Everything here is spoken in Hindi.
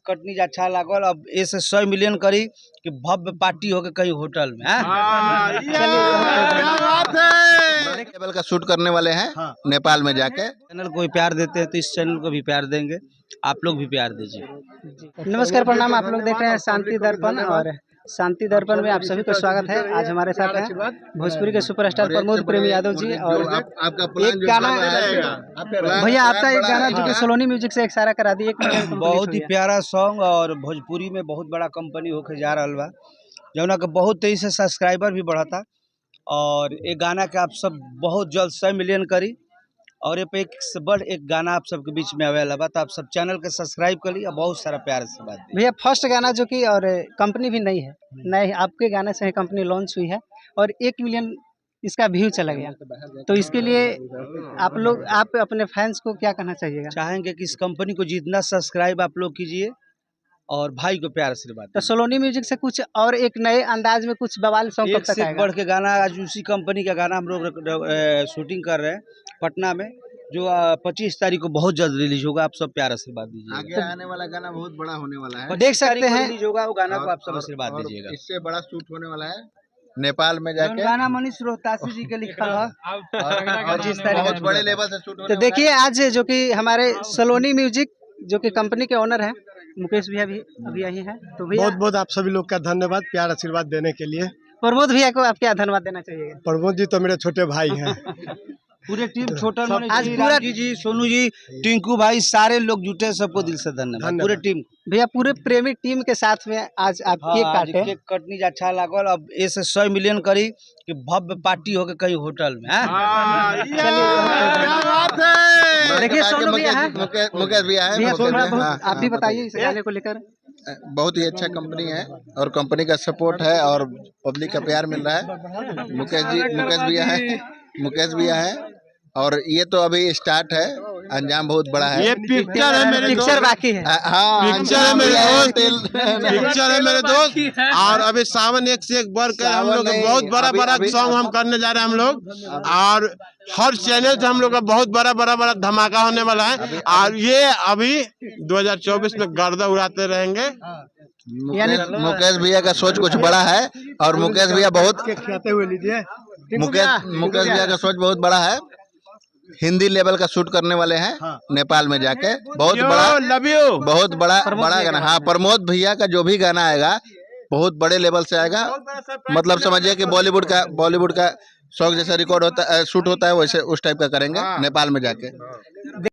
कटनी अच्छा लागल। अब ऐसे 100 मिलियन करी कि भव्य पार्टी होके कहीं होटल में लेवल का शूट करने वाले हैं नेपाल में जाके। चैनल को भी प्यार देते हैं तो इस चैनल को भी प्यार देंगे, आप लोग भी प्यार दीजिए। नमस्कार, प्रणाम। आप लोग देख रहे हैं शांति दर्पण और शांति दर्पण में आप सभी का स्वागत है। आज हमारे साथ हैं भोजपुरी के सुपरस्टार प्रमोद प्रेम यादव जी और आपका एक गाना भैया आपका एक गाना जो कि सोलोनी म्यूजिक से एक सारा करा दी, 1 मिलियन बहुत ही प्यारा सॉन्ग और भोजपुरी में बहुत बड़ा कंपनी होके जा रहा बा, जौना के बहुत तेजी से सब्सक्राइबर भी बढ़ता और एक गाना के आप सब बहुत जल्द 100 मिलियन करी और ये पे एक से बढ़ एक गाना आप सबके बीच में अवेलेबल बा। तो आप सब चैनल के सब्सक्राइब कर ली और बहुत सारा प्यार से बात भैया। फर्स्ट गाना जो कि और कंपनी भी नई है, नए आपके गाने से कंपनी लॉन्च हुई है और 1 मिलियन इसका व्यू चला गया, तो इसके लिए आप अपने फैंस को क्या कहना चाहिएगा? चाहेंगे कि इस कंपनी को जितना सब्सक्राइब आप लोग कीजिए और भाई को प्यार आशीर्वाद। तो सोलोनी म्यूजिक से कुछ और एक नए अंदाज में कुछ बवाल सॉन्ग एक से बढ़ के गाना आज उसी कंपनी का गाना हम लोग शूटिंग कर रहे हैं पटना में, जो 25 तारीख को बहुत जल्द रिलीज होगा। आप सब प्यार आशीर्वाद दीजिए। आगे आने वाला गाना बहुत बड़ा होने वाला है, देख सकते हैं रिलीज होगा वो गाना को आप सब आशीर्वाद दीजिएगा। इससे बड़ा शूट होने वाला है नेपाल में जाके। गाना मनीष रोहतासी जी के लिखा है और जिस तारीख बहुत बड़े लेवल से शूट होने तो देखिए आज जो कि हमारे सोलोनी म्यूजिक जो कि कंपनी के ओनर हैं मुकेश भैया भी अभी यही है। तो भैया बहुत बहुत आप सभी लोग का धन्यवाद प्यार आशीर्वाद देने के लिए। प्रमोद भैया को आप क्या धन्यवाद देना चाहिए? प्रमोद जी तो मेरे छोटे भाई हैं। पूरे टीम छोटा आज पूरा जी, सोनू जी, टिंकू भाई, सारे लोग जुटे, सबको दिल से धन्यवाद पूरे टीम। भैया पूरे प्रेमी टीम के साथ में आज आप केक काटे। केक कटनी अच्छा लागल। अब ऐसे 100 मिलियन करी कि भव्य पार्टी होके कहीं होटल में देखिए सोनू भैया है, मुकेश भैया है। आप भी बताइए इस गाने को लेकर। बहुत ही अच्छा कंपनी है और कंपनी का सपोर्ट है और पब्लिक का प्यार मिल रहा है। मुकेश भैया है और ये तो अभी स्टार्ट है, अंजाम बहुत बड़ा है। ये पिक्चर है मेरे पिक्चर बाकी है। पिक्चर है मेरे दोस्त और अभी सावन एक से एक बढ़ कर हम लोग बहुत बड़ा सॉन्ग हम करने जा रहे हैं हम लोग, और हर चैनल से हम लोग का बहुत बड़ा धमाका होने वाला है और ये अभी 2024 में गर्दा उड़ाते रहेंगे। मुकेश भैया का सोच कुछ बड़ा है और मुकेश भैया बहुत खाते हुए लीजिए। मुकेश भैया का सोच बहुत बड़ा है। हिंदी लेवल का शूट करने वाले हैं नेपाल में जाके। बहुत बड़ा गाना। हाँ, प्रमोद भैया का जो भी गाना आएगा बहुत बड़े लेवल से आएगा। मतलब समझिए कि बॉलीवुड का सॉन्ग जैसा रिकॉर्ड होता है, शूट होता है, वैसे उस टाइप का करेंगे नेपाल में जाके।